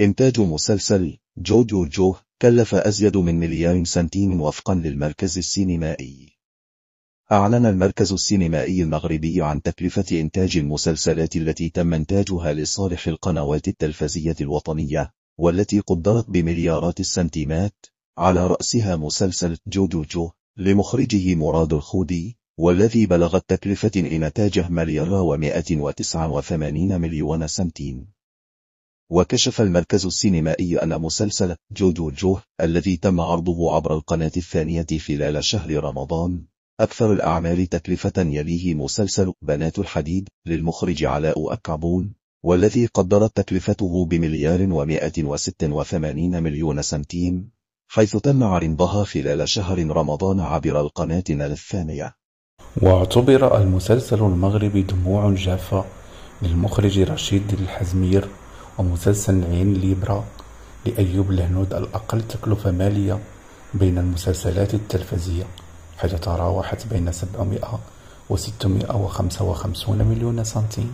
إنتاج مسلسل جوجو جو كلف أزيد من مليار سنتيم وفقا للمركز السينمائي. أعلن المركز السينمائي المغربي عن تكلفة إنتاج المسلسلات التي تم إنتاجها لصالح القنوات التلفزية الوطنية، والتي قدرت بمليارات السنتيمات، على رأسها مسلسل جوجو جو لمخرجه مراد الخودي، والذي بلغت تكلفة إنتاجه $189 مليون سنتيم. وكشف المركز السينمائي أن مسلسل جوجو جو الذي تم عرضه عبر القناة الثانية خلال شهر رمضان أكثر الأعمال تكلفة، يليه مسلسل بنات الحديد للمخرج علاء أكعبون، والذي قدرت تكلفته $186 مليون سنتيم، حيث تم عرضها خلال شهر رمضان عبر القناة الثانية. واعتبر المسلسل المغربي دموع جافة للمخرج رشيد الحزمير ومسلسل عين ليبرا لأيوب الهنود الأقل تكلفة مالية بين المسلسلات التلفزية، حيث تراوحت بين 700 و 655 مليون سنتيم.